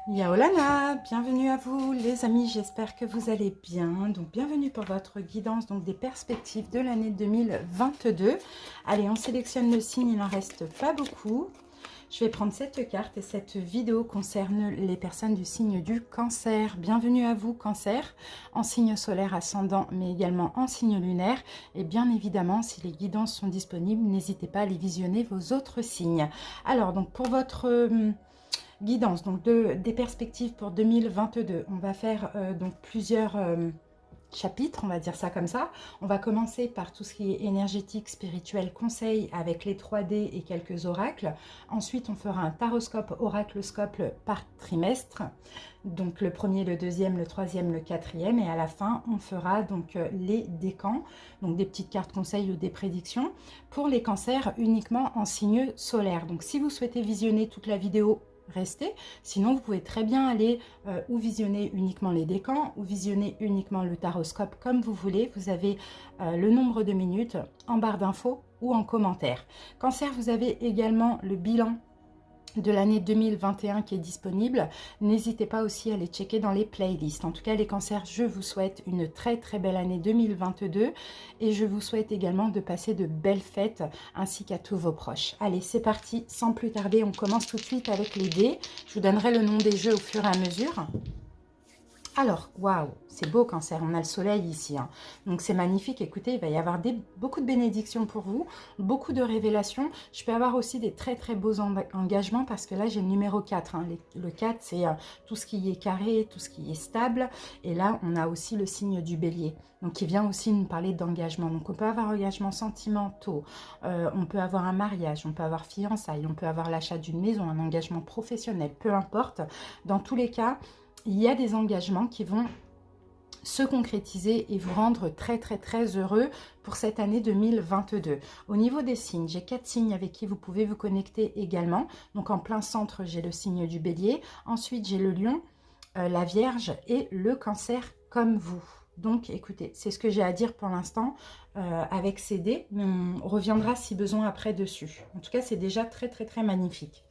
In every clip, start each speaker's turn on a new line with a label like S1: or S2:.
S1: Yaolana, bienvenue à vous les amis, j'espère que vous allez bien. Donc bienvenue pour votre guidance donc des perspectives de l'année 2022. Allez, on sélectionne le signe, il n'en reste pas beaucoup. Je vais prendre cette carte et cette vidéo concerne les personnes du signe du Cancer. Bienvenue à vous Cancer, en signe solaire ascendant mais également en signe lunaire. Et bien évidemment, si les guidances sont disponibles, n'hésitez pas à les visionner vos autres signes. Alors donc pour votre guidance, donc des perspectives pour 2022. On va faire donc plusieurs chapitres, on va dire ça comme ça. On va commencer par tout ce qui est énergétique, spirituel, conseil avec les 3D et quelques oracles. Ensuite, on fera un taroscope, oraclescope par trimestre. Donc le premier, le deuxième, le troisième, le quatrième. Et à la fin, on fera donc les décans, donc des petites cartes conseils ou des prédictions pour les cancers uniquement en signe solaire. Donc si vous souhaitez visionner toute la vidéo, restez. Sinon, vous pouvez très bien aller ou visionner uniquement les décans ou visionner uniquement le taroscope comme vous voulez. Vous avez le nombre de minutes en barre d'infos ou en commentaire. Cancer, vous avez également le bilan de l'année 2021 qui est disponible. N'hésitez pas aussi à les checker dans les playlists. En tout cas, les cancers, je vous souhaite une très très belle année 2022 et je vous souhaite également de passer de belles fêtes ainsi qu'à tous vos proches. Allez, c'est parti, sans plus tarder, on commence tout de suite avec les dés. Je vous donnerai le nom des jeux au fur et à mesure. Alors, waouh, c'est beau Cancer, on a le soleil ici, hein. Donc c'est magnifique. Écoutez, il va y avoir beaucoup de bénédictions pour vous, beaucoup de révélations. Je peux avoir aussi des très très beaux engagements parce que là j'ai le numéro 4, hein. Le 4 c'est tout ce qui est carré, tout ce qui est stable. Et là on a aussi le signe du bélier, donc qui vient aussi nous parler d'engagement. Donc on peut avoir engagements sentimentaux, on peut avoir un mariage, on peut avoir fiançailles, on peut avoir l'achat d'une maison, un engagement professionnel, peu importe. Dans tous les cas, il y a des engagements qui vont se concrétiser et vous rendre très très très heureux pour cette année 2022. Au niveau des signes, j'ai 4 signes avec qui vous pouvez vous connecter également. Donc en plein centre, j'ai le signe du bélier. Ensuite, j'ai le lion, la vierge et le cancer comme vous. Donc écoutez, c'est ce que j'ai à dire pour l'instant avec ces dés, mais on reviendra si besoin après dessus. En tout cas, c'est déjà très très très magnifique.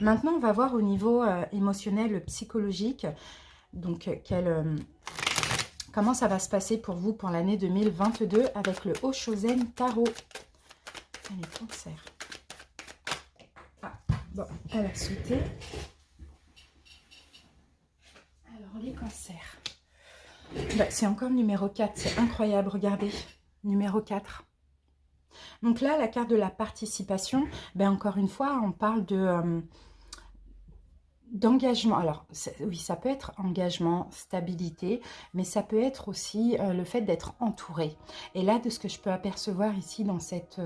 S1: Maintenant, on va voir au niveau émotionnel, psychologique, donc comment ça va se passer pour vous pour l'année 2022 avec le Oshozen Tarot. Allez, Cancer. Ah, bon, elle a sauté. Alors, les cancers. Bah, c'est encore le numéro 4, c'est incroyable, regardez. Numéro 4. Donc là, la carte de la participation, ben encore une fois, on parle d'engagement. Alors oui, ça peut être engagement, stabilité, mais ça peut être aussi le fait d'être entouré. Et là, de ce que je peux apercevoir ici dans cette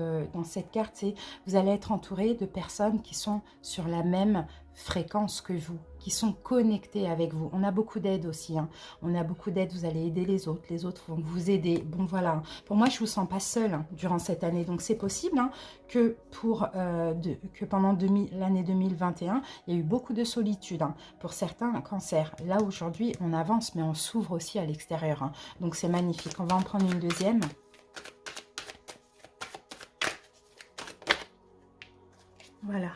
S1: carte, c'est vous allez être entouré de personnes qui sont sur la même fréquence que vous, qui sont connectés avec vous. On a beaucoup d'aide aussi, hein. On a beaucoup d'aide, vous allez aider les autres vont vous aider. Bon voilà, pour moi je vous sens pas seule, hein, durant cette année, donc c'est possible, hein, que pendant l'année 2021, il y a eu beaucoup de solitude, hein, pour certains cancers. Là aujourd'hui on avance mais on s'ouvre aussi à l'extérieur, hein. Donc c'est magnifique. On va en prendre une deuxième. Voilà.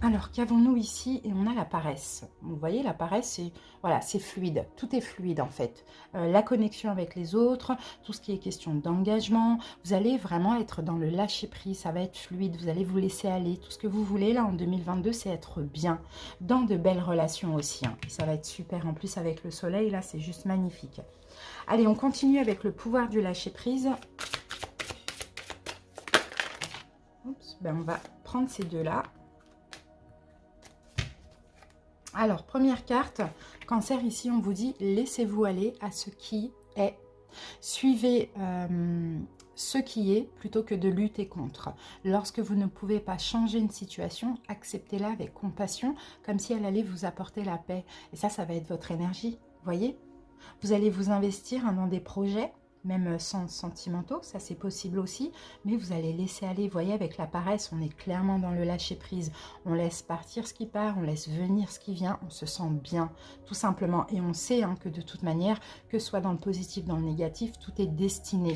S1: Alors, qu'avons-nous ici? Et on a la paresse. Vous voyez, la paresse, c'est voilà, c'est fluide. Tout est fluide, en fait. La connexion avec les autres, tout ce qui est question d'engagement. Vous allez vraiment être dans le lâcher-prise. Ça va être fluide. Vous allez vous laisser aller. Tout ce que vous voulez, là, en 2022, c'est être bien. Dans de belles relations aussi, hein. Et ça va être super. En plus, avec le soleil, là, c'est juste magnifique. Allez, on continue avec le pouvoir du lâcher-prise. Oups, ben, on va prendre ces deux-là. Alors, première carte, Cancer, ici, on vous dit, laissez-vous aller à ce qui est. Suivez ce qui est plutôt que de lutter contre. Lorsque vous ne pouvez pas changer une situation, acceptez-la avec compassion, comme si elle allait vous apporter la paix. Et ça va être votre énergie, voyez? Vous allez vous investir dans des projets, même sans sentimentaux, ça c'est possible aussi, mais vous allez laisser aller. Vous voyez, avec la paresse, on est clairement dans le lâcher prise. On laisse partir ce qui part, on laisse venir ce qui vient, on se sent bien, tout simplement. Et on sait, hein, que de toute manière, que ce soit dans le positif, dans le négatif, tout est destiné.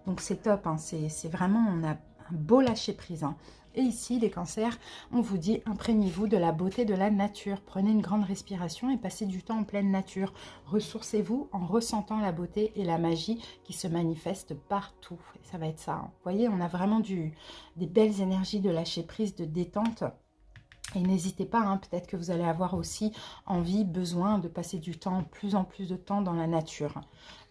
S1: Donc c'est top, hein, c'est vraiment, on a un beau lâcher prise, hein. Et ici, les cancers, on vous dit, imprégnez-vous de la beauté de la nature. Prenez une grande respiration et passez du temps en pleine nature. Ressourcez-vous en ressentant la beauté et la magie qui se manifestent partout. Et ça va être ça. Hein. Vous voyez, on a vraiment des belles énergies de lâcher prise, de détente. Et n'hésitez pas, hein, peut-être que vous allez avoir aussi envie, besoin de passer du temps, plus en plus de temps dans la nature.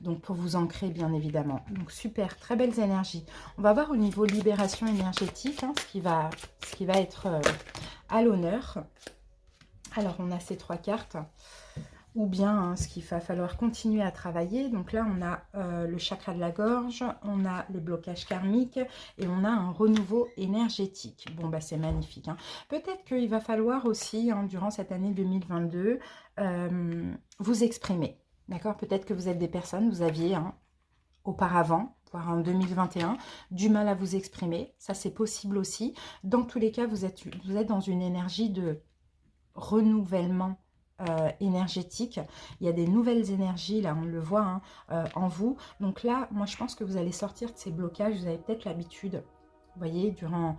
S1: Donc pour vous ancrer bien évidemment. Donc super, très belles énergies. On va voir au niveau libération énergétique, hein, ce qui va être à l'honneur. Alors on a ces 3 cartes. Ou bien hein, ce qu'il va falloir continuer à travailler. Donc là, on a le chakra de la gorge, on a les blocages karmiques et on a un renouveau énergétique. Bon, bah c'est magnifique. Hein. Peut-être qu'il va falloir aussi, hein, durant cette année 2022, vous exprimer. D'accord? Peut-être que vous êtes des personnes, vous aviez auparavant, voire en 2021, du mal à vous exprimer. Ça, c'est possible aussi. Dans tous les cas, vous êtes dans une énergie de renouvellement énergétique. Il y a des nouvelles énergies, là on le voit hein, en vous. Donc là, moi je pense que vous allez sortir de ces blocages. Vous avez peut-être l'habitude, vous voyez, durant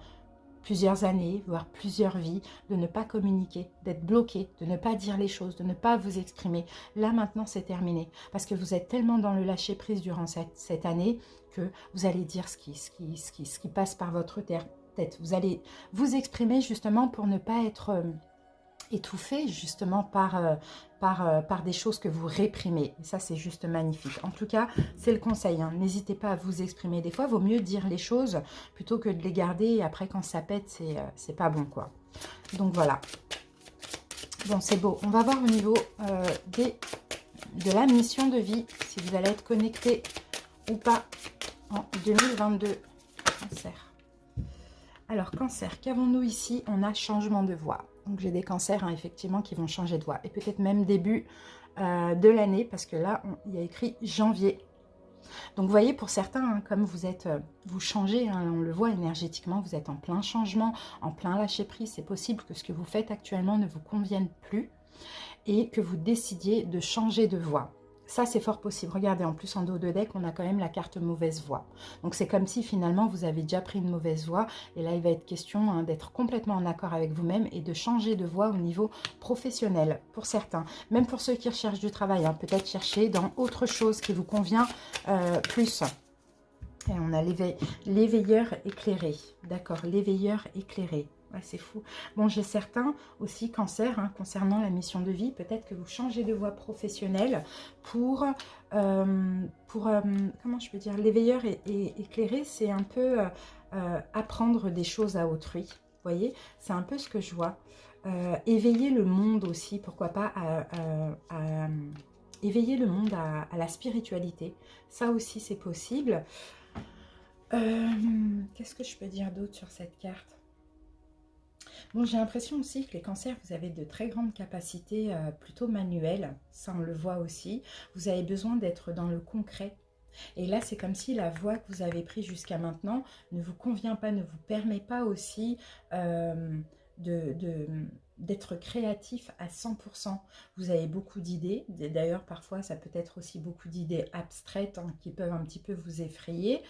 S1: plusieurs années, voire plusieurs vies, de ne pas communiquer, d'être bloqué, de ne pas dire les choses, de ne pas vous exprimer. Là maintenant c'est terminé, parce que vous êtes tellement dans le lâcher prise durant cette année que vous allez dire ce qui passe par votre tête. Vous allez vous exprimer justement pour ne pas être étouffé justement par des choses que vous réprimez. Et ça, c'est juste magnifique. En tout cas, c'est le conseil. Hein. N'hésitez pas à vous exprimer. Des fois, il vaut mieux dire les choses plutôt que de les garder. Et après, quand ça pète, c'est pas bon, quoi. Donc, voilà. Bon, c'est beau. On va voir au niveau de la mission de vie, si vous allez être connecté ou pas en 2022. Cancer. Alors, cancer, qu'avons-nous ici? On a changement de voix. Donc, j'ai des cancers, hein, effectivement, qui vont changer de voix. Et peut-être même début de l'année, parce que là, il y a écrit janvier. Donc, vous voyez, pour certains, hein, comme vous changez, hein, on le voit énergétiquement, vous êtes en plein changement, en plein lâcher-prise. C'est possible que ce que vous faites actuellement ne vous convienne plus et que vous décidiez de changer de voix. Ça, c'est fort possible. Regardez, en plus, en dos de deck, on a quand même la carte mauvaise voix. Donc, c'est comme si, finalement, vous avez déjà pris une mauvaise voix. Et là, il va être question hein, d'être complètement en accord avec vous-même et de changer de voix au niveau professionnel, pour certains. Même pour ceux qui recherchent du travail. Hein, peut-être chercher dans autre chose qui vous convient plus. Et on a l'éveilleur éclairé. D'accord, l'éveilleur éclairé. Ouais, c'est fou. Bon, j'ai certains aussi cancers hein, concernant la mission de vie. Peut-être que vous changez de voie professionnelle pour comment je peux dire, l'éveilleur éclairé, c'est un peu apprendre des choses à autrui. Vous voyez, c'est un peu ce que je vois. Éveiller le monde aussi, pourquoi pas éveiller le monde à la spiritualité. Ça aussi, c'est possible. Qu'est-ce que je peux dire d'autre sur cette carte? Bon, j'ai l'impression aussi que les cancers, vous avez de très grandes capacités plutôt manuelles. Ça, on le voit aussi. Vous avez besoin d'être dans le concret. Et là, c'est comme si la voie que vous avez prise jusqu'à maintenant ne vous convient pas, ne vous permet pas aussi d'être créatif à 100%. Vous avez beaucoup d'idées. D'ailleurs, parfois, ça peut être aussi beaucoup d'idées abstraites hein, qui peuvent un petit peu vous effrayer.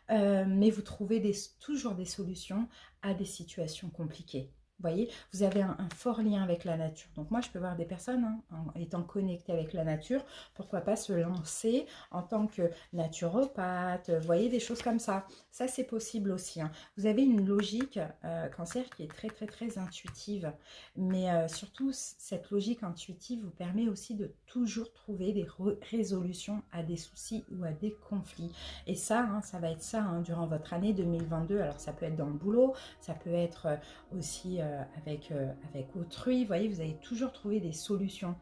S1: Mais vous trouvez toujours des solutions à des situations compliquées. Vous voyez, vous avez un fort lien avec la nature. Donc moi, je peux voir des personnes, hein, en étant connectées avec la nature, pourquoi pas se lancer en tant que naturopathe, vous voyez, des choses comme ça. Ça, c'est possible aussi. Hein. Vous avez une logique, cancer, qui est très, très, très intuitive. Mais surtout, cette logique intuitive vous permet aussi de toujours trouver des résolutions à des soucis ou à des conflits. Et ça, hein, ça va être ça hein, durant votre année 2022. Alors, ça peut être dans le boulot, ça peut être aussi avec autrui. Vous voyez, vous allez toujours trouver des solutions.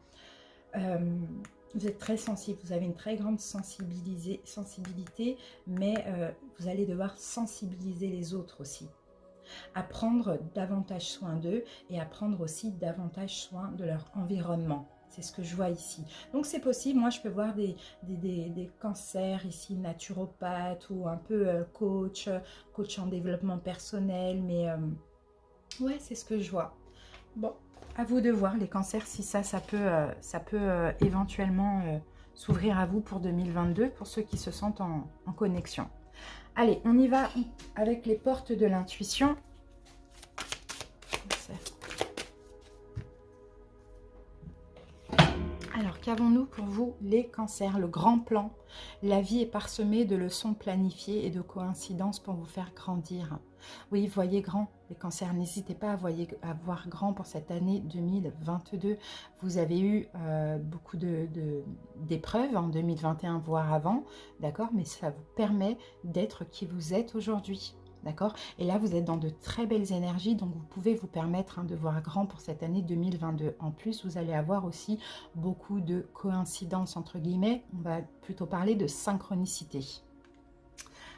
S1: Vous êtes très sensible, vous avez une très grande sensibilité, mais vous allez devoir sensibiliser les autres aussi. À prendre davantage soin d'eux et à prendre aussi davantage soin de leur environnement. C'est ce que je vois ici. Donc c'est possible, moi je peux voir des cancers ici, naturopathe ou un peu coach en développement personnel, mais ouais, c'est ce que je vois. Bon, à vous de voir les cancers, si ça peut éventuellement s'ouvrir à vous pour 2022, pour ceux qui se sentent en connexion. Allez, on y va avec les portes de l'intuition. qu'avons-nous pour vous les cancers? Le grand plan. La vie est parsemée de leçons planifiées et de coïncidences pour vous faire grandir. Oui, voyez grand, les cancers, n'hésitez pas à voir grand pour cette année 2022. Vous avez eu beaucoup d'épreuves en 2021, voire avant, d'accord? Mais ça vous permet d'être qui vous êtes aujourd'hui. D'accord? Et là, vous êtes dans de très belles énergies, donc vous pouvez vous permettre de voir grand pour cette année 2022. En plus, vous allez avoir aussi beaucoup de coïncidences, entre guillemets. On va plutôt parler de synchronicité.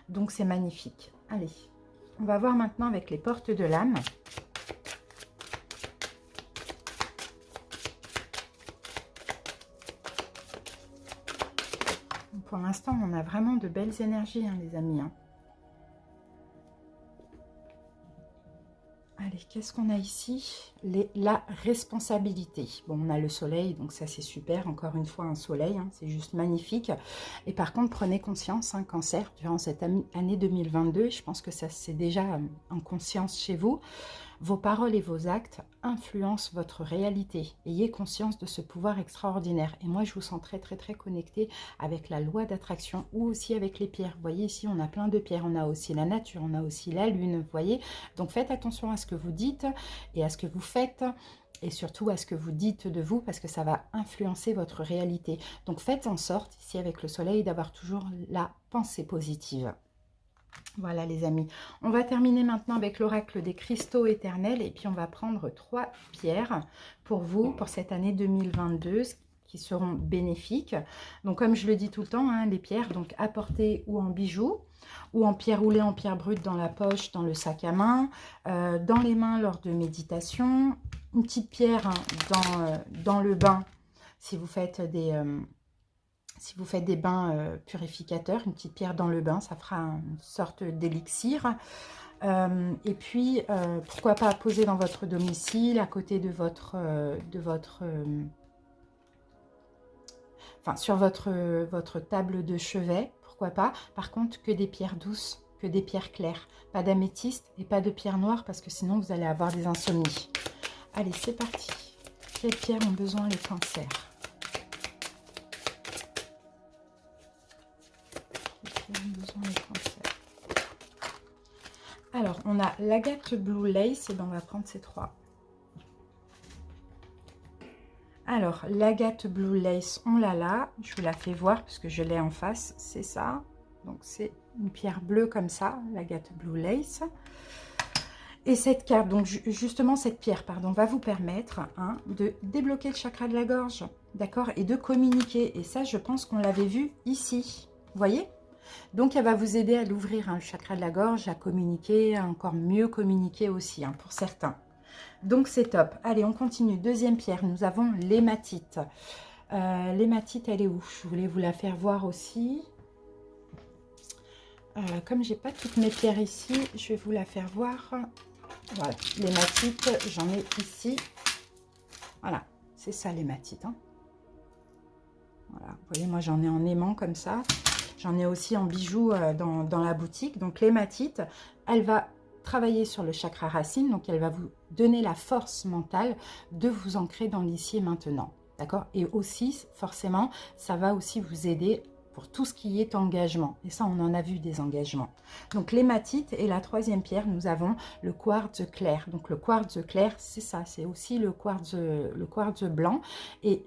S1: Donc, c'est magnifique. Allez, on va voir maintenant avec les portes de l'âme. Pour l'instant, on a vraiment de belles énergies, hein, les amis. Hein. Allez, qu'est-ce qu'on a ici? La responsabilité. Bon, on a le soleil, donc ça c'est super. Encore une fois, un soleil, hein, c'est juste magnifique. Et par contre, prenez conscience, hein, cancer, durant cette année 2022, je pense que ça c'est déjà en conscience chez vous. Vos paroles et vos actes influencent votre réalité. Ayez conscience de ce pouvoir extraordinaire. Et moi, je vous sens très, très, très connecté avec la loi d'attraction ou aussi avec les pierres. Vous voyez, ici, on a plein de pierres. On a aussi la nature, on a aussi la lune, vous voyez. Donc, faites attention à ce que vous dites et à ce que vous faites. Et surtout à ce que vous dites de vous, parce que ça va influencer votre réalité. Donc, faites en sorte, ici avec le soleil, d'avoir toujours la pensée positive. Voilà les amis, on va terminer maintenant avec l'oracle des cristaux éternels et puis on va prendre 3 pierres pour vous, pour cette année 2022 qui seront bénéfiques. Donc comme je le dis tout le temps, hein, les pierres donc à porter ou en bijoux ou en pierre roulée, en pierre brute dans la poche, dans le sac à main, dans les mains lors de méditation, une petite pierre hein, dans le bain si vous faites des bains purificateurs, une petite pierre dans le bain, ça fera une sorte d'élixir. Et puis, pourquoi pas poser dans votre domicile, à côté de enfin, sur votre table de chevet, pourquoi pas. Par contre, que des pierres douces, que des pierres claires. Pas d'améthyste et pas de pierre noire, parce que sinon, vous allez avoir des insomnies. Allez, c'est parti. Quelles pierres ont besoin les cancers? Alors, on a l'agate blue lace, et ben on va prendre ces 3. Alors, l'agate blue lace, on l'a là. Je vous la fais voir parce que je l'ai en face, c'est ça. Donc, c'est une pierre bleue comme ça, l'agate blue lace. Et cette carte, donc justement cette pierre, pardon, va vous permettre hein, de débloquer le chakra de la gorge, d'accord? Et de communiquer. Et ça, je pense qu'on l'avait vu ici. Vous voyez? Donc, elle va vous aider à l'ouvrir, hein, le chakra de la gorge, à communiquer, à encore mieux communiquer aussi, hein, pour certains. Donc, c'est top. Allez, on continue. Deuxième pierre, nous avons l'hématite. L'hématite, elle est où? Je voulais vous la faire voir aussi. Comme j'ai pas toutes mes pierres ici, je vais vous la faire voir. Voilà, l'hématite, j'en ai ici. Voilà, c'est ça l'hématite. Hein. Voilà, vous voyez, moi j'en ai en aimant comme ça. J'en ai aussi en bijoux dans la boutique. Donc l'hématite, elle va travailler sur le chakra racine. Donc elle va vous donner la force mentale de vous ancrer dans l'ici et maintenant. D'accord? Et aussi, forcément, ça va aussi vous aider pour tout ce qui est engagement. Et ça, on en a vu des engagements. Donc l'hématite et la troisième pierre, nous avons le quartz clair. Donc le quartz clair, c'est ça, c'est aussi le quartz blanc. Et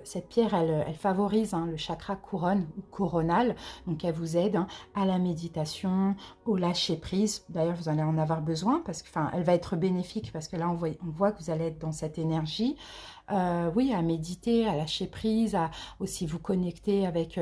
S1: cette pierre, elle favorise hein, le chakra couronne ou coronal. Donc elle vous aide hein, à la méditation, au lâcher prise. D'ailleurs, vous allez en avoir besoin parce que, enfin, elle va être bénéfique parce que là, on voit que vous allez être dans cette énergie. Oui, à méditer, à lâcher prise, à aussi vous connecter avec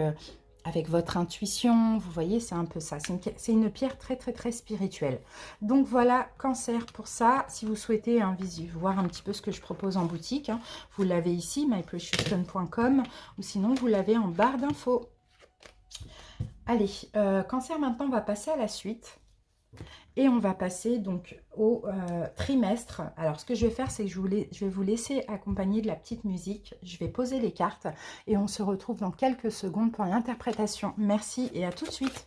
S1: votre intuition. Vous voyez, c'est un peu ça. C'est une pierre très, très, très spirituelle. Donc voilà, cancer pour ça. Si vous souhaitez hein, voir un petit peu ce que je propose en boutique, hein, vous l'avez ici, mypreciousstone.com, ou sinon vous l'avez en barre d'infos. Allez, cancer, maintenant, on va passer à la suite. Et on va passer donc au trimestre. Alors, ce que je vais faire, c'est que je vais vous laisser accompagner de la petite musique. Je vais poser les cartes et on se retrouve dans quelques secondes pour l'interprétation. Merci et à tout de suite.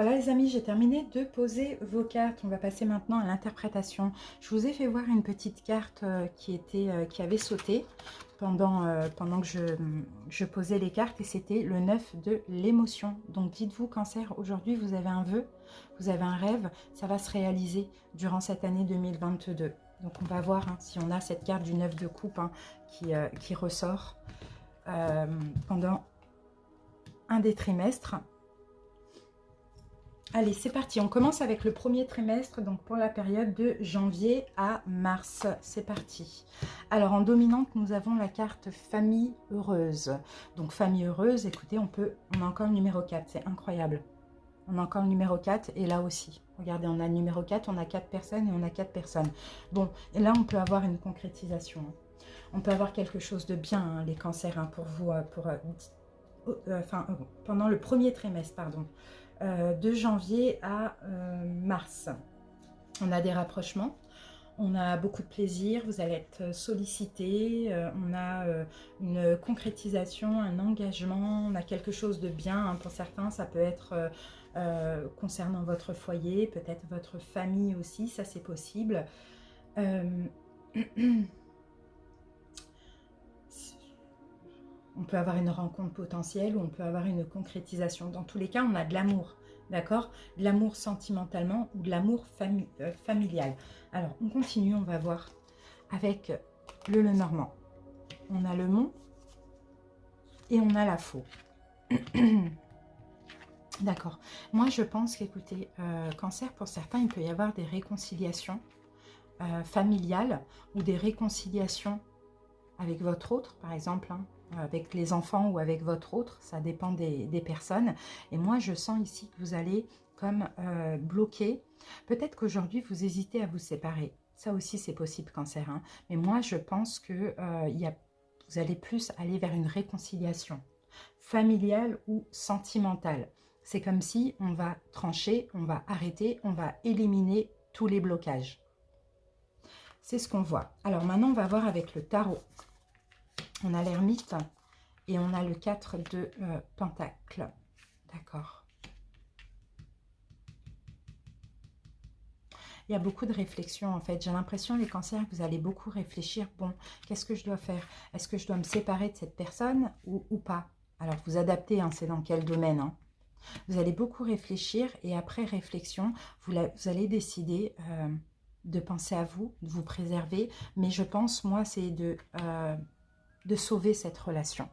S1: Voilà les amis, j'ai terminé de poser vos cartes. On va passer maintenant à l'interprétation. Je vous ai fait voir une petite carte qui avait sauté pendant que je posais les cartes, et c'était le 9 de l'émotion. Donc dites-vous, Cancer, aujourd'hui vous avez un vœu, vous avez un rêve, ça va se réaliser durant cette année 2022. Donc on va voir si on a cette carte du 9 de coupe qui ressort pendant un des trimestres. Allez, c'est parti. On commence avec le premier trimestre, donc pour la période de janvier à mars. C'est parti. Alors, en dominante, nous avons la carte famille heureuse. Donc, famille heureuse, écoutez, on a encore le numéro 4. C'est incroyable. On a encore le numéro 4 et là aussi. Regardez, on a le numéro 4, on a 4 personnes et on a 4 personnes. Bon, et là, on peut avoir une concrétisation. On peut avoir quelque chose de bien, les cancers, pour vous, pendant le premier trimestre, pardon. De janvier à mars. On a des rapprochements, on a beaucoup de plaisir, vous allez être sollicité, on a une concrétisation, un engagement, on a quelque chose de bien. Pour certains, ça peut être concernant votre foyer, peut-être votre famille aussi, ça c'est possible. On peut avoir une rencontre potentielle ou on peut avoir une concrétisation. Dans tous les cas, on a de l'amour, d'accord? De l'amour sentimentalement ou de l'amour familial. Alors, on continue, on va voir avec le Lenormand. On a le Mont et on a la Faux. D'accord. Moi, je pense qu'écoutez, Cancer, pour certains, il peut y avoir des réconciliations familiales ou des réconciliations avec votre autre, par exemple, avec les enfants ou avec votre autre, ça dépend des personnes. Et moi, je sens ici que vous allez comme bloquer. Peut-être qu'aujourd'hui, vous hésitez à vous séparer. Ça aussi, c'est possible, Cancer. Mais moi, je pense que vous allez plus aller vers une réconciliation familiale ou sentimentale. C'est comme si on va trancher, on va arrêter, on va éliminer tous les blocages. C'est ce qu'on voit. Alors maintenant, on va voir avec le tarot. On a l'ermite et on a le 4 de Pentacle. D'accord. Il y a beaucoup de réflexions en fait. J'ai l'impression, les cancers, que vous allez beaucoup réfléchir. Bon, qu'est-ce que je dois faire? Est-ce que je dois me séparer de cette personne ou pas? Alors, vous adaptez, c'est dans quel domaine Vous allez beaucoup réfléchir et après réflexion, vous allez décider de penser à vous, de vous préserver. Mais je pense, moi, c'est de sauver cette relation.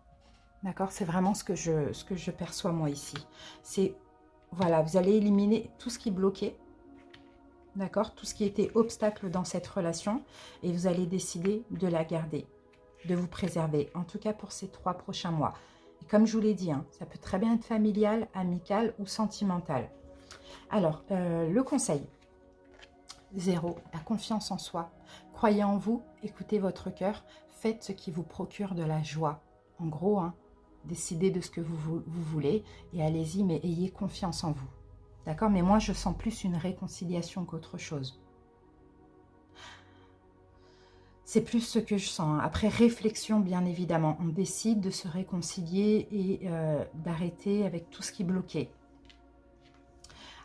S1: D'accord? C'est vraiment ce que je perçois moi ici. C'est, voilà, vous allez éliminer tout ce qui bloquait. D'accord? Tout ce qui était obstacle dans cette relation. Et vous allez décider de la garder, de vous préserver. En tout cas pour ces 3 prochains mois. Et comme je vous l'ai dit, ça peut très bien être familial, amical ou sentimental. Alors, le conseil. 0, la confiance en soi. Croyez en vous, écoutez votre cœur. Faites ce qui vous procure de la joie. En gros, décidez de ce que vous voulez et allez-y, mais ayez confiance en vous. D'accord? Mais moi, je sens plus une réconciliation qu'autre chose. C'est plus ce que je sens. Après réflexion, bien évidemment, on décide de se réconcilier et d'arrêter avec tout ce qui bloquait.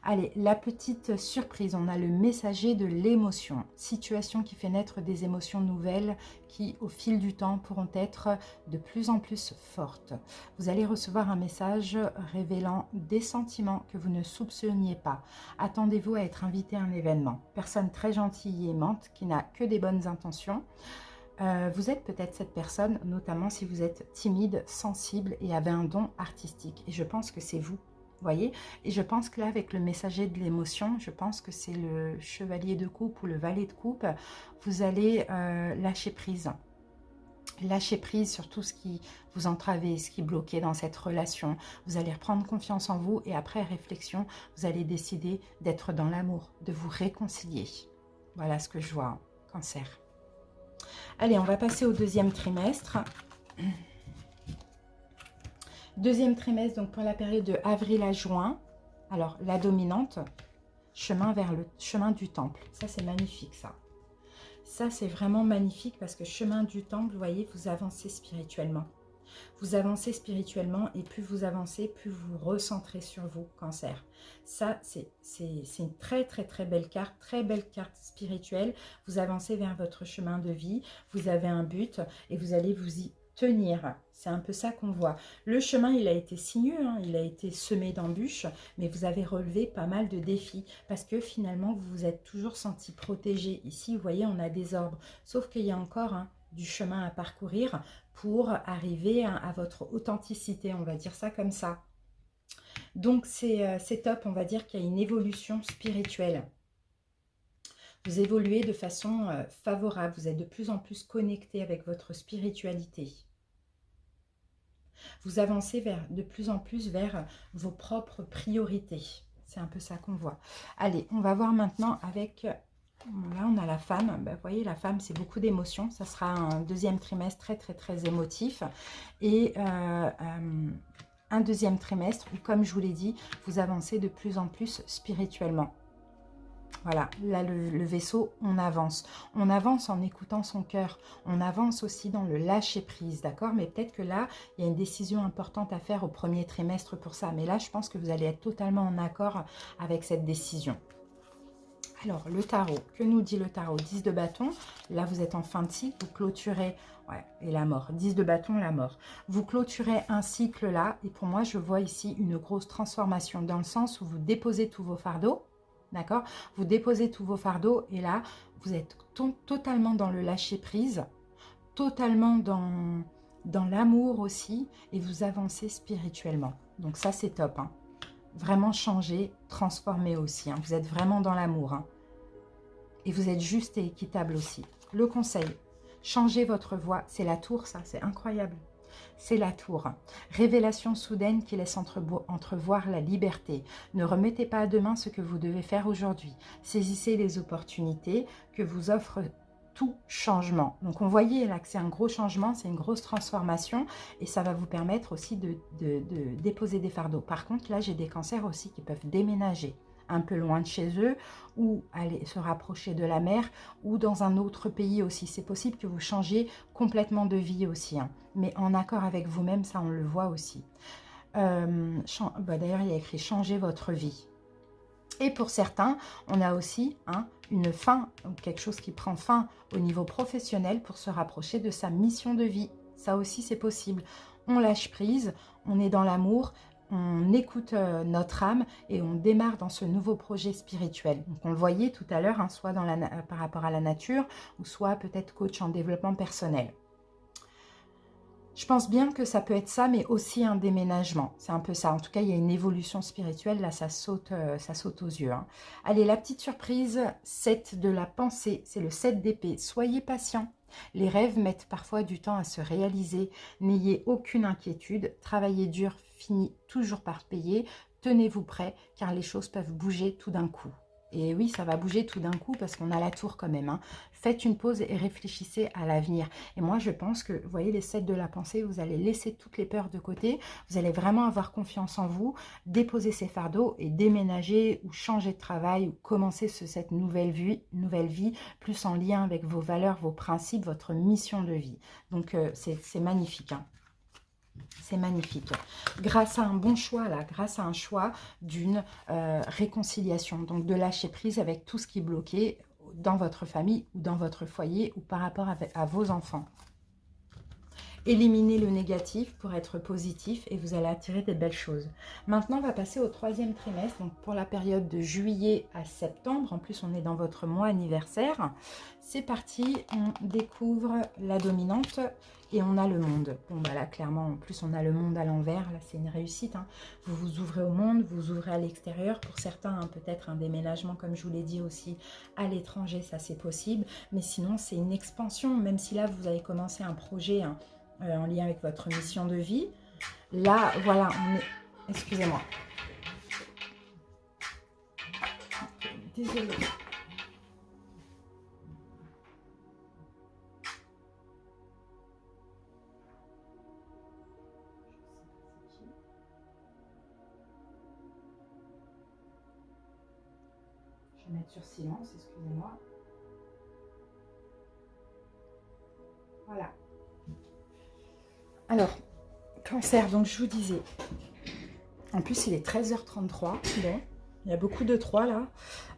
S1: Allez, la petite surprise, on a le messager de l'émotion. Situation qui fait naître des émotions nouvelles qui, au fil du temps, pourront être de plus en plus fortes. Vous allez recevoir un message révélant des sentiments que vous ne soupçonniez pas. Attendez-vous à être invité à un événement. Personne très gentille et aimante qui n'a que des bonnes intentions. Vous êtes peut-être cette personne, notamment si vous êtes timide, sensible et avez un don artistique. Et je pense que c'est vous. Voyez, et je pense que là, avec le messager de l'émotion, je pense que c'est le chevalier de coupe ou le valet de coupe, vous allez lâcher prise. Lâcher prise sur tout ce qui vous entravait, ce qui bloquait dans cette relation. Vous allez reprendre confiance en vous et après réflexion, vous allez décider d'être dans l'amour, de vous réconcilier. Voilà ce que je vois, Cancer. Allez, on va passer au deuxième trimestre. Deuxième trimestre, donc pour la période de avril à juin. Alors, la dominante, chemin vers le chemin du temple. Ça, c'est magnifique, ça. Ça, c'est vraiment magnifique parce que chemin du temple, vous voyez, vous avancez spirituellement. Vous avancez spirituellement et plus vous avancez, plus vous recentrez sur vous, Cancer. Ça, c'est une très très très belle carte spirituelle. Vous avancez vers votre chemin de vie, vous avez un but et vous allez vous y tenir. C'est un peu ça qu'on voit. Le chemin, il a été sinueux, hein, il a été semé d'embûches, mais vous avez relevé pas mal de défis parce que finalement, vous vous êtes toujours senti protégé. Ici, vous voyez, on a des ordres, sauf qu'il y a encore du chemin à parcourir pour arriver à votre authenticité, on va dire ça comme ça. Donc, c'est top, on va dire qu'il y a une évolution spirituelle. Vous évoluez de façon favorable, vous êtes de plus en plus connecté avec votre spiritualité. Vous avancez de plus en plus vers vos propres priorités. C'est un peu ça qu'on voit. Allez, on va voir maintenant avec... Là, on a la femme. Ben, vous voyez, la femme, c'est beaucoup d'émotions. Ça sera un deuxième trimestre très, très, très émotif. Et un deuxième trimestre où, comme je vous l'ai dit, vous avancez de plus en plus spirituellement. Voilà, là le vaisseau, on avance. On avance en écoutant son cœur. On avance aussi dans le lâcher-prise, d'accord? Mais peut-être que là, il y a une décision importante à faire au premier trimestre pour ça. Mais là, je pense que vous allez être totalement en accord avec cette décision. Alors, le tarot, que nous dit le tarot? 10 de bâton, là vous êtes en fin de cycle, vous clôturez, ouais, et la mort, 10 de bâton, la mort. Vous clôturez un cycle là, et pour moi, je vois ici une grosse transformation, dans le sens où vous déposez tous vos fardeaux, d'accord? Vous déposez tous vos fardeaux, et là, vous êtes totalement dans le lâcher-prise, totalement dans l'amour aussi, et vous avancez spirituellement. Donc ça, c'est top, hein. Vraiment changer, transformer aussi. Hein. Vous êtes vraiment dans l'amour. Hein. Et vous êtes juste et équitable aussi. Le conseil, changez votre voix. C'est la tour, ça, c'est incroyable. C'est la tour. Révélation soudaine qui laisse entrevoir la liberté. Ne remettez pas à demain ce que vous devez faire aujourd'hui. Saisissez les opportunités que vous offre tout changement. Donc on voyait là que c'est un gros changement, c'est une grosse transformation et ça va vous permettre aussi de déposer des fardeaux. Par contre, là j'ai des cancers aussi qui peuvent déménager un peu loin de chez eux ou aller se rapprocher de la mer ou dans un autre pays aussi. C'est possible que vous changiez complètement de vie aussi, hein. Mais en accord avec vous-même, ça on le voit aussi. D'ailleurs, il y a écrit « Changez votre vie ». Et pour certains, on a aussi une fin, quelque chose qui prend fin au niveau professionnel pour se rapprocher de sa mission de vie. Ça aussi, c'est possible. On lâche prise, on est dans l'amour, on écoute notre âme et on démarre dans ce nouveau projet spirituel. Donc, on le voyait tout à l'heure, soit par rapport à la nature, ou soit peut-être coach en développement personnel. Je pense bien que ça peut être ça, mais aussi un déménagement. C'est un peu ça. En tout cas, il y a une évolution spirituelle. Là, ça saute aux yeux. Hein. Allez, la petite surprise, 7 de la pensée. C'est le 7 d'épée. Soyez patient. Les rêves mettent parfois du temps à se réaliser. N'ayez aucune inquiétude. Travaillez dur, finit toujours par payer. Tenez-vous prêt, car les choses peuvent bouger tout d'un coup. Et oui, ça va bouger tout d'un coup parce qu'on a la tour quand même. Hein. Faites une pause et réfléchissez à l'avenir. Et moi, je pense que, vous voyez, les 7 de la pensée, vous allez laisser toutes les peurs de côté. Vous allez vraiment avoir confiance en vous, déposer ces fardeaux et déménager ou changer de travail ou commencer cette nouvelle vie, plus en lien avec vos valeurs, vos principes, votre mission de vie. Donc, c'est magnifique, hein. C'est magnifique. Grâce à un bon choix, là, grâce à un choix d'une réconciliation, donc de lâcher prise avec tout ce qui est bloqué dans votre famille ou dans votre foyer ou par rapport à vos enfants. Éliminez le négatif pour être positif et vous allez attirer des belles choses. Maintenant, on va passer au troisième trimestre, donc pour la période de juillet à septembre. En plus, on est dans votre mois anniversaire. C'est parti, on découvre la dominante et on a le monde. Bon, bah là, clairement, en plus, on a le monde à l'envers. Là, c'est une réussite. Hein. Vous vous ouvrez au monde, vous ouvrez à l'extérieur. Pour certains, peut-être un déménagement, comme je vous l'ai dit aussi, à l'étranger, ça c'est possible. Mais sinon, c'est une expansion. Même si là, vous avez commencé un projet en lien avec votre mission de vie. Là, voilà, on est... Excusez-moi. Désolée. Je vais mettre sur silence, excusez-moi. Voilà. Alors, Cancer, donc je vous disais, en plus il est 13h33, bon, il y a beaucoup de 3 là.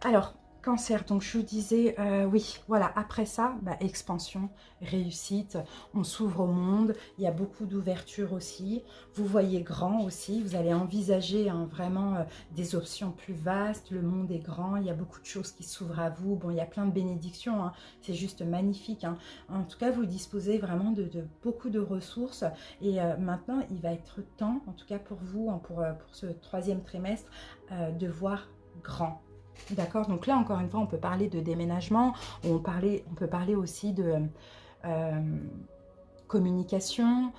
S1: Alors, Cancer, donc je vous disais, oui, voilà, après ça, bah, expansion, réussite, on s'ouvre au monde, il y a beaucoup d'ouverture aussi, vous voyez grand aussi, vous allez envisager hein, vraiment des options plus vastes, le monde est grand, il y a beaucoup de choses qui s'ouvrent à vous, bon, il y a plein de bénédictions, hein, c'est juste magnifique, hein. En tout cas, vous disposez vraiment de beaucoup de ressources, et maintenant, il va être temps, en tout cas pour vous, hein, pour ce 3e trimestre, de voir grand. D'accord, donc là encore une fois on peut parler de déménagement, on peut parler aussi de communication,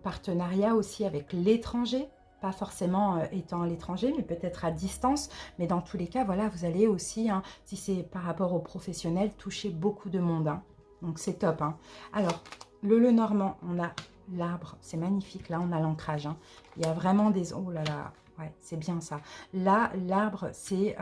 S1: partenariat aussi avec l'étranger, pas forcément étant à l'étranger, mais peut-être à distance, mais dans tous les cas, voilà, vous allez aussi, hein, si c'est par rapport aux professionnels, toucher beaucoup de monde, hein. Donc c'est top, hein. Alors, le Lenormand, on a l'arbre, c'est magnifique, là on a l'ancrage, hein. Il y a vraiment des... Oh là là, ouais, c'est bien ça. Là, l'arbre, c'est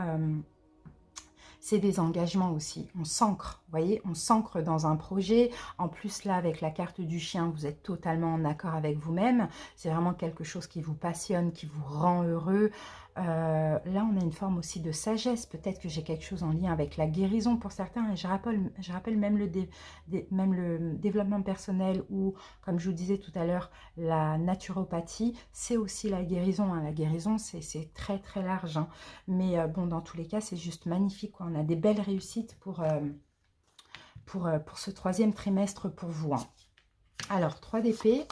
S1: des engagements aussi. On s'ancre, vous voyez, on s'ancre dans un projet. En plus, là, avec la carte du chien, vous êtes totalement en accord avec vous-même. C'est vraiment quelque chose qui vous passionne, qui vous rend heureux. Là, on a une forme aussi de sagesse. Peut-être que j'ai quelque chose en lien avec la guérison pour certains. Et je rappelle même même le développement personnel ou, comme je vous disais tout à l'heure, la naturopathie, c'est aussi la guérison, hein. La guérison, c'est très, très large, hein. Mais bon, dans tous les cas, c'est juste magnifique, quoi. On a des belles réussites pour ce 3e trimestre pour vous, hein. Alors, 3 d'épée.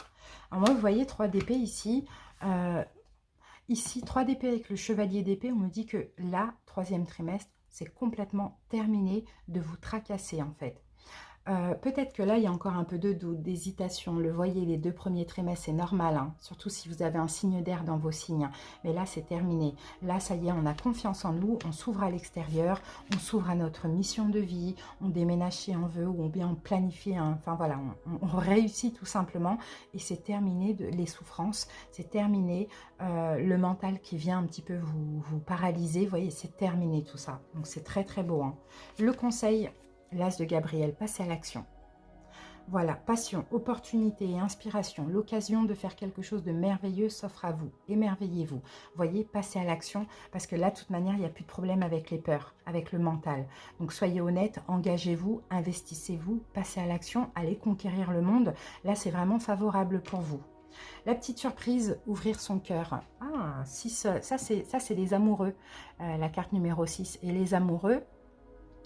S1: Alors moi, vous voyez 3 d'épée ici. Ici, 3 d'épée avec le chevalier d'épée, on me dit que là, 3e trimestre, c'est complètement terminé de vous tracasser, en fait. Peut-être que là, il y a encore un peu de doute, d'hésitation. Le voyez, les 2 premiers trimestres, c'est normal, hein, surtout si vous avez un signe d'air dans vos signes. Mais là, c'est terminé. Là, ça y est, on a confiance en nous, on s'ouvre à l'extérieur, on s'ouvre à notre mission de vie, on déménage si on veut, ou bien on planifie, enfin voilà, on réussit tout simplement. Et c'est terminé les souffrances, c'est terminé le mental qui vient un petit peu vous paralyser. Vous voyez, c'est terminé tout ça. Donc, c'est très, très beau, hein. Le conseil... L'As de Gabriel, passez à l'action. Voilà, passion, opportunité et inspiration, l'occasion de faire quelque chose de merveilleux s'offre à vous. Émerveillez-vous. Voyez, passez à l'action, parce que là, de toute manière, il n'y a plus de problème avec les peurs, avec le mental. Donc, soyez honnête, engagez-vous, investissez-vous, passez à l'action, allez conquérir le monde. Là, c'est vraiment favorable pour vous. La petite surprise, ouvrir son cœur. Ah, 6, ça c'est les amoureux, la carte numéro 6. Et les amoureux,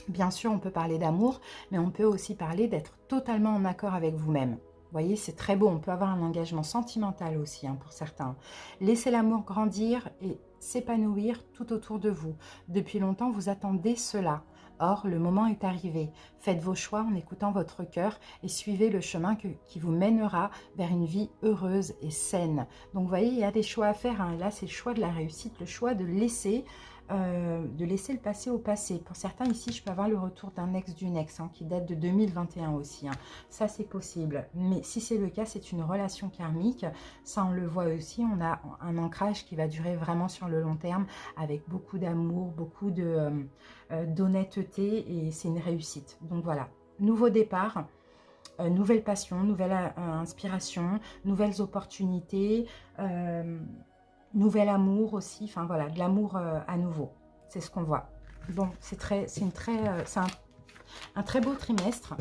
S1: bien sûr, on peut parler d'amour, mais on peut aussi parler d'être totalement en accord avec vous-même. Vous voyez, c'est très beau. On peut avoir un engagement sentimental aussi, hein, pour certains. Laissez l'amour grandir et s'épanouir tout autour de vous. Depuis longtemps, vous attendez cela. Or, le moment est arrivé. Faites vos choix en écoutant votre cœur et suivez le chemin qui vous mènera vers une vie heureuse et saine. Donc, vous voyez, il y a des choix à faire, hein. Là, c'est le choix de la réussite, le choix de laisser le passé au passé. Pour certains, ici, je peux avoir le retour d'un ex d'une ex, hein, qui date de 2021 aussi, hein. Ça, c'est possible. Mais si c'est le cas, c'est une relation karmique. Ça, on le voit aussi. On a un ancrage qui va durer vraiment sur le long terme, avec beaucoup d'amour, beaucoup d'honnêteté, et c'est une réussite. Donc voilà, nouveau départ. Nouvelle passion, nouvelle inspiration, nouvelles opportunités, nouvel amour aussi, enfin voilà, de l'amour à nouveau, c'est ce qu'on voit. Bon, c'est un très beau trimestre.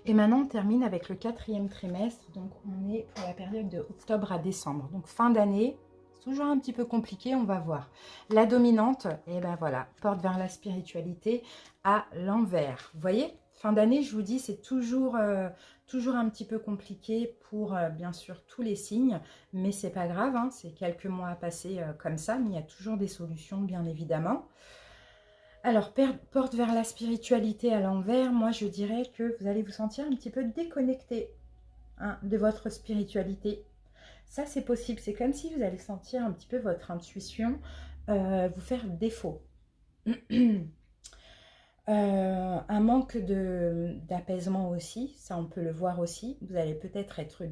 S1: Et maintenant, on termine avec le 4e trimestre, donc on est pour la période de octobre à décembre, donc fin d'année. C'est toujours un petit peu compliqué, on va voir. La dominante, et ben voilà, porte vers la spiritualité à l'envers. Vous voyez, fin d'année, je vous dis, c'est toujours un petit peu compliqué pour, bien sûr, tous les signes. Mais c'est pas grave, hein, c'est quelques mois à passer comme ça. Mais il y a toujours des solutions, bien évidemment. Alors, porte vers la spiritualité à l'envers. Moi, je dirais que vous allez vous sentir un petit peu déconnecté, hein, de votre spiritualité. Ça, c'est possible. C'est comme si vous allez sentir un petit peu votre intuition vous faire défaut. Un manque d'apaisement aussi, ça on peut le voir aussi. Vous allez peut-être être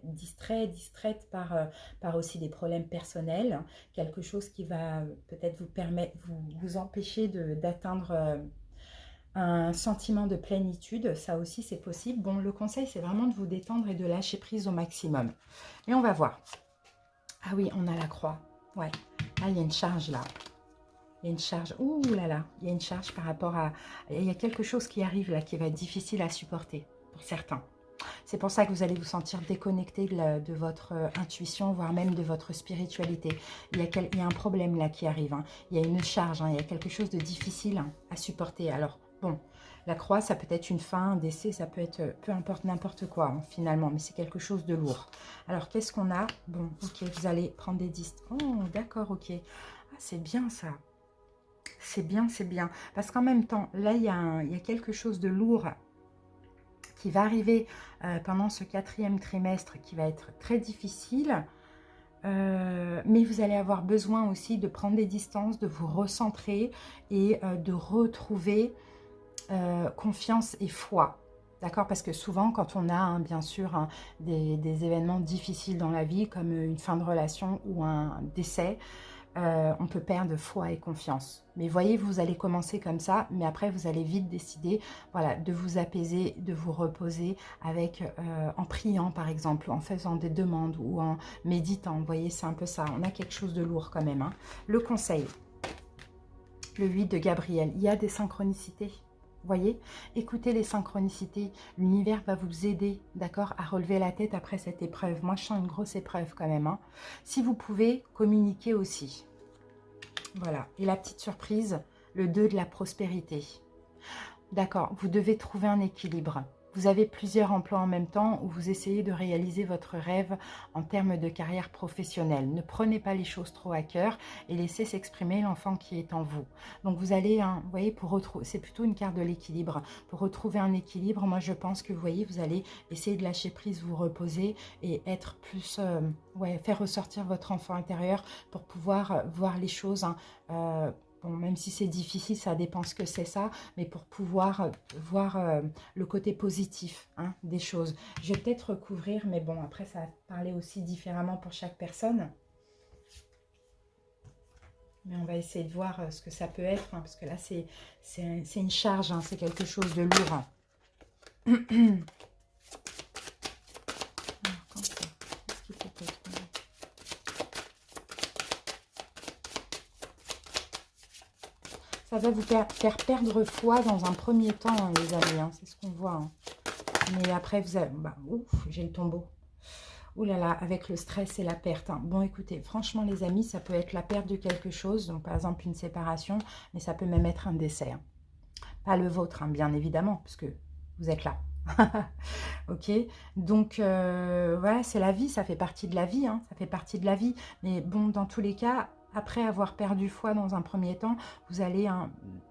S1: distraite par aussi des problèmes personnels, quelque chose qui va peut-être vous empêcher d'atteindre un sentiment de plénitude, ça aussi c'est possible. Bon, le conseil c'est vraiment de vous détendre et de lâcher prise au maximum. Et on va voir. Ah oui, on a la croix. Ouais, ah, il y a une charge là. Il y a une charge. Ouh là là, il y a une charge par rapport à... Il y a quelque chose qui arrive là qui va être difficile à supporter pour certains. C'est pour ça que vous allez vous sentir déconnecté de votre intuition, voire même de votre spiritualité. Il y a un problème là qui arrive. Hein. Il y a une charge, hein. Il y a quelque chose de difficile hein, à supporter. Alors, bon, la croix, ça peut être une fin, un décès, ça peut être peu importe, n'importe quoi hein, finalement, mais c'est quelque chose de lourd. Alors, qu'est-ce qu'on a? Bon, ok, vous allez prendre des distances. Oh, d'accord, ok. Ah, c'est bien ça. C'est bien, c'est bien. Parce qu'en même temps, là, il y a quelque chose de lourd qui va arriver pendant ce 4e trimestre qui va être très difficile. Mais vous allez avoir besoin aussi de prendre des distances, de vous recentrer et de retrouver confiance et foi. D'accord? Parce que souvent, quand on a, hein, bien sûr, hein, des événements difficiles dans la vie, comme une fin de relation ou un décès, on peut perdre foi et confiance. Mais voyez, vous allez commencer comme ça, mais après, vous allez vite décider voilà, de vous apaiser, de vous reposer avec, en priant, par exemple, en faisant des demandes ou en méditant. Vous voyez, c'est un peu ça. On a quelque chose de lourd quand même. Hein. Le conseil, le 8 de Gabriel, il y a des synchronicités. Voyez, écoutez les synchronicités, l'univers va vous aider, d'accord, à relever la tête après cette épreuve. Moi, je sens une grosse épreuve quand même. Hein. Si vous pouvez, communiquer aussi. Voilà, et la petite surprise, le 2 de la prospérité. D'accord, vous devez trouver un équilibre. Vous avez plusieurs emplois en même temps où vous essayez de réaliser votre rêve en termes de carrière professionnelle. Ne prenez pas les choses trop à cœur et laissez s'exprimer l'enfant qui est en vous. Donc vous allez, hein, vous voyez, pour retrouver, c'est plutôt une carte de l'équilibre. Pour retrouver un équilibre, moi je pense que vous voyez, vous allez essayer de lâcher prise, vous reposer et être plus, ouais, faire ressortir votre enfant intérieur pour pouvoir voir les choses. Hein, bon, même si c'est difficile, ça dépend ce que c'est ça, mais pour pouvoir voir le côté positif hein, des choses. Je vais peut-être recouvrir, mais bon, après, ça va parler aussi différemment pour chaque personne. Mais on va essayer de voir ce que ça peut être, hein, parce que là, c'est une charge, hein, c'est quelque chose de lourd. Alors, cancer, qu'est-ce qu'il peut être? Ça va vous faire perdre foi dans un premier temps, hein, les amis. Hein, c'est ce qu'on voit. Hein. Mais après, vous avez... Bah, ouf, j'ai le tombeau. Ouh là là, avec le stress et la perte. Hein. Bon, écoutez, franchement, les amis, ça peut être la perte de quelque chose. Donc, par exemple, une séparation. Mais ça peut même être un décès. Hein. Pas le vôtre, hein, bien évidemment, parce que vous êtes là. Ok, donc voilà, c'est la vie, ça fait partie de la vie, hein, ça fait partie de la vie. Mais bon, dans tous les cas, après avoir perdu foi dans un premier temps, vous allez hein,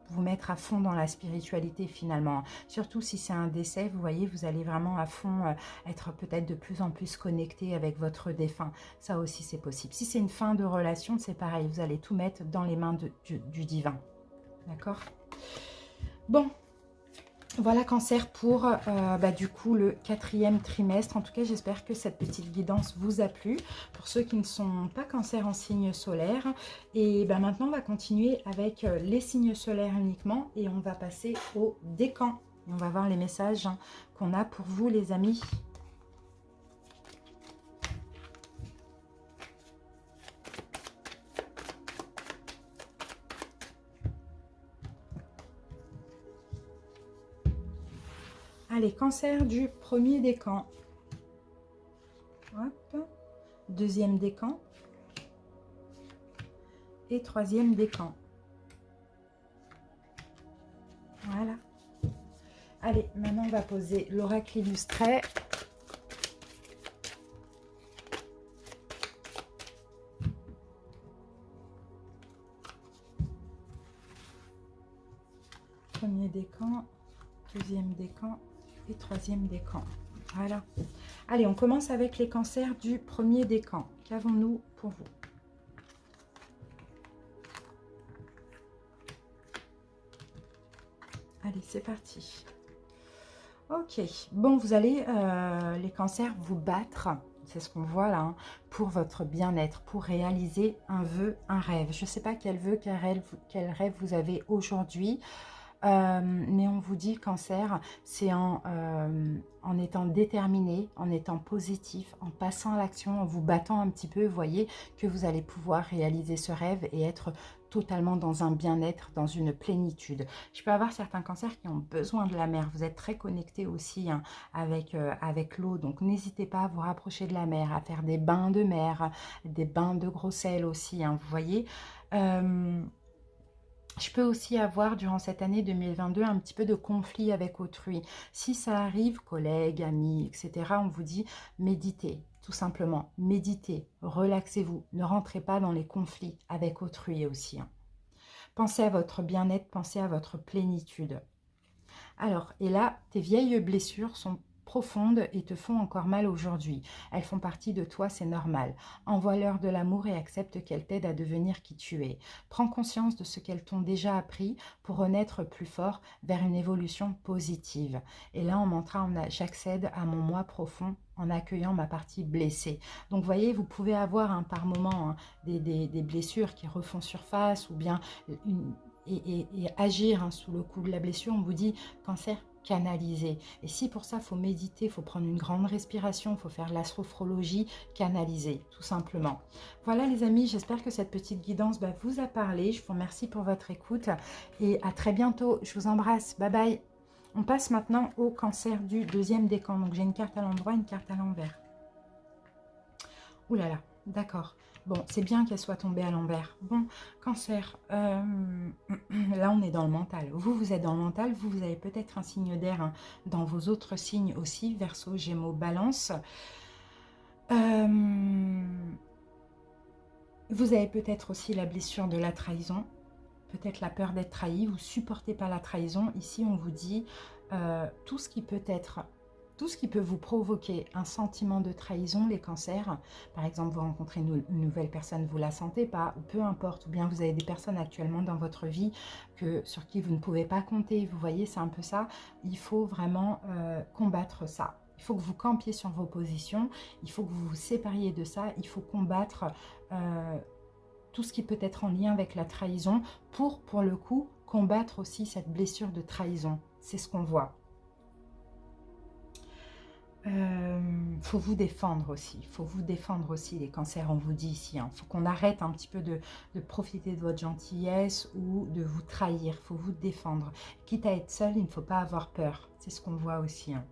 S1: vous mettre à fond dans la spiritualité finalement. Surtout si c'est un décès, vous voyez, vous allez vraiment à fond être peut-être de plus en plus connecté avec votre défunt. Ça aussi, c'est possible. Si c'est une fin de relation, c'est pareil, vous allez tout mettre dans les mains du divin. D'accord? Bon. Voilà Cancer pour du coup le 4e trimestre. En tout cas, j'espère que cette petite guidance vous a plu. Pour ceux qui ne sont pas Cancer en signe solaire. Et maintenant, on va continuer avec les signes solaires uniquement. Et on va passer au décan. Et on va voir les messages hein, qu'on a pour vous les amis. Allez, Cancer du premier décan. Hop. 2e décan. Et 3e décan. Voilà. Allez, maintenant on va poser l'oracle illustré. Premier décan, 2e décan et 3e décan. Voilà. Allez, on commence avec les cancers du premier décan. Qu'avons-nous pour vous? Allez, c'est parti. Ok. Bon, vous allez, les cancers, vous battre. C'est ce qu'on voit là, hein, pour votre bien-être, pour réaliser un vœu, un rêve. Je ne sais pas quel vœu, quel rêve vous avez aujourd'hui. Mais on vous dit, cancer, c'est en étant déterminé, en étant positif, en passant à l'action, en vous battant un petit peu, vous voyez, que vous allez pouvoir réaliser ce rêve et être totalement dans un bien-être, dans une plénitude. Je peux avoir certains cancers qui ont besoin de la mer. Vous êtes très connectés aussi hein, avec l'eau, donc n'hésitez pas à vous rapprocher de la mer, à faire des bains de mer, des bains de gros sel aussi, hein, vous voyez. Je peux aussi avoir, durant cette année 2022, un petit peu de conflit avec autrui. Si ça arrive, collègues, amis, etc., on vous dit méditez, tout simplement. Méditez, relaxez-vous. Ne rentrez pas dans les conflits avec autrui aussi. Hein. Pensez à votre bien-être, pensez à votre plénitude. Alors, et là, tes vieilles blessures sont profondes et te font encore mal aujourd'hui. Elles font partie de toi, c'est normal. Envoie-leur de l'amour et accepte qu'elles t'aident à devenir qui tu es. Prends conscience de ce qu'elles t'ont déjà appris pour renaître plus fort vers une évolution positive. Et là, en mantra, j'accède à mon moi profond en accueillant ma partie blessée. Donc, vous voyez, vous pouvez avoir par moment des blessures qui refont surface ou bien et agir sous le coup de la blessure. On vous dit, cancer, canaliser. Et si pour ça, il faut méditer, il faut prendre une grande respiration, il faut faire l'astrophrologie, canaliser, tout simplement. Voilà les amis, j'espère que cette petite guidance vous a parlé. Je vous remercie pour votre écoute et à très bientôt. Je vous embrasse. Bye bye. On passe maintenant au cancer du deuxième décan. Donc j'ai une carte à l'endroit, une carte à l'envers. Ouh là là, d'accord. Bon, c'est bien qu'elle soit tombée à l'envers. Bon, cancer, là on est dans le mental. Vous êtes dans le mental, vous avez peut-être un signe d'air hein, dans vos autres signes aussi, Verseau, Gémeaux, Balance. Vous avez peut-être aussi la blessure de la trahison, peut-être la peur d'être trahi, vous ne supportez pas la trahison. Ici, on vous dit tout ce qui peut vous provoquer un sentiment de trahison, les cancers. Par exemple, vous rencontrez une nouvelle personne, vous ne la sentez pas, ou peu importe, ou bien vous avez des personnes actuellement dans votre vie sur qui vous ne pouvez pas compter. Vous voyez, c'est un peu ça. Il faut vraiment combattre ça. Il faut que vous campiez sur vos positions, il faut que vous vous sépariez de ça, il faut combattre tout ce qui peut être en lien avec la trahison pour le coup, combattre aussi cette blessure de trahison. C'est ce qu'on voit. Faut vous défendre aussi. Faut vous défendre aussi, les cancers, on vous dit ici. Hein. Faut qu'on arrête un petit peu de profiter de votre gentillesse ou de vous trahir. Faut vous défendre. Quitte à être seul, il ne faut pas avoir peur. C'est ce qu'on voit aussi. Hein.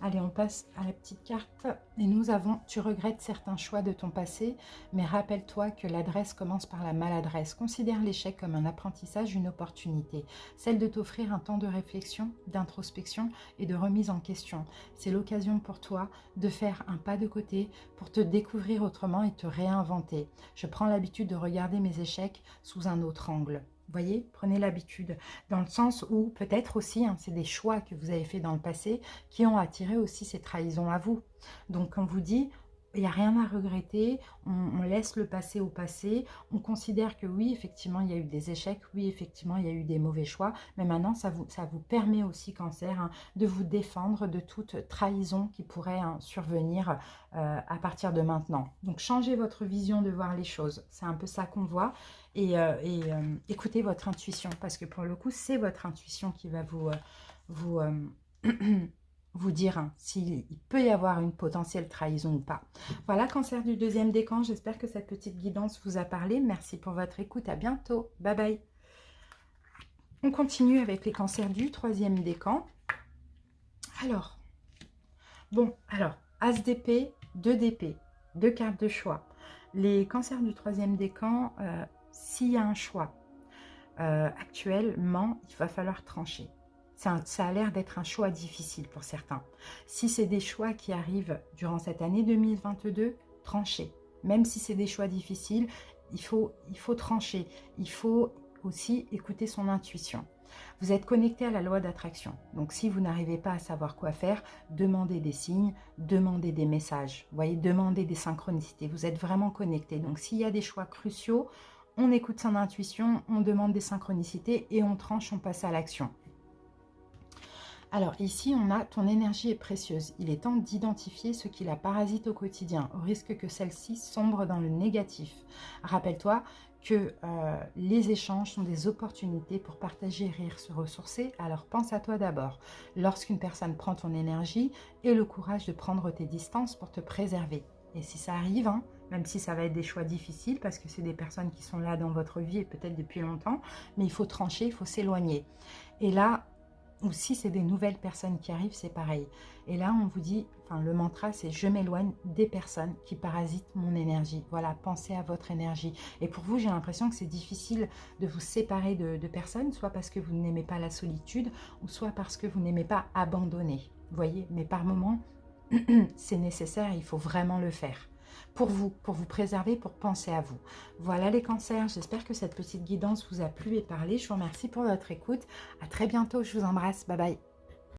S1: Allez, on passe à la petite carte. Et nous avons, tu regrettes certains choix de ton passé, mais rappelle-toi que l'adresse commence par la maladresse. Considère l'échec comme un apprentissage, une opportunité. Celle de t'offrir un temps de réflexion, d'introspection et de remise en question. C'est l'occasion pour toi de faire un pas de côté pour te découvrir autrement et te réinventer. Je prends l'habitude de regarder mes échecs sous un autre angle. Vous voyez, prenez l'habitude, dans le sens où peut-être aussi, hein, c'est des choix que vous avez fait dans le passé qui ont attiré aussi ces trahisons à vous. Donc, on vous dit, il n'y a rien à regretter, on laisse le passé au passé, on considère que oui, effectivement, il y a eu des échecs, oui, effectivement, il y a eu des mauvais choix, mais maintenant, ça vous permet aussi, cancer, hein, de vous défendre de toute trahison qui pourrait hein, survenir à partir de maintenant. Donc, changez votre vision de voir les choses, c'est un peu ça qu'on voit, et écoutez votre intuition, parce que pour le coup, c'est votre intuition qui va vous dire hein, s'il peut y avoir une potentielle trahison ou pas. Voilà, cancer du deuxième décan, j'espère que cette petite guidance vous a parlé. Merci pour votre écoute, à bientôt, bye bye. On continue avec les cancers du troisième décan. Alors, As d'épée, 2 d'épée, 2 cartes de choix. Les cancers du troisième décan, s'il y a un choix actuellement, il va falloir trancher. Ça a l'air d'être un choix difficile pour certains. Si c'est des choix qui arrivent durant cette année 2022, tranchez. Même si c'est des choix difficiles, il faut trancher. Il faut aussi écouter son intuition. Vous êtes connecté à la loi d'attraction. Donc, si vous n'arrivez pas à savoir quoi faire, demandez des signes, demandez des messages. Vous voyez, demandez des synchronicités. Vous êtes vraiment connecté. Donc, s'il y a des choix cruciaux, on écoute son intuition, on demande des synchronicités et on tranche, on passe à l'action. Alors ici, on a ton énergie est précieuse. Il est temps d'identifier ce qui la parasite au quotidien, au risque que celle-ci sombre dans le négatif. Rappelle-toi que les échanges sont des opportunités pour partager, rire, se ressourcer. Alors pense à toi d'abord. Lorsqu'une personne prend ton énergie, aie le courage de prendre tes distances pour te préserver. Et si ça arrive, hein, même si ça va être des choix difficiles, parce que c'est des personnes qui sont là dans votre vie et peut-être depuis longtemps, mais il faut trancher, il faut s'éloigner. Et là, ou si c'est des nouvelles personnes qui arrivent, c'est pareil. Et là, on vous dit, enfin le mantra, c'est je m'éloigne des personnes qui parasitent mon énergie. Voilà, pensez à votre énergie. Et pour vous, j'ai l'impression que c'est difficile de vous séparer de personnes, soit parce que vous n'aimez pas la solitude, ou soit parce que vous n'aimez pas abandonner. Vous voyez, mais par moments, c'est nécessaire, il faut vraiment le faire. Pour vous préserver, pour penser à vous. Voilà les cancers, j'espère que cette petite guidance vous a plu et parlé. Je vous remercie pour votre écoute. À très bientôt, je vous embrasse. Bye bye.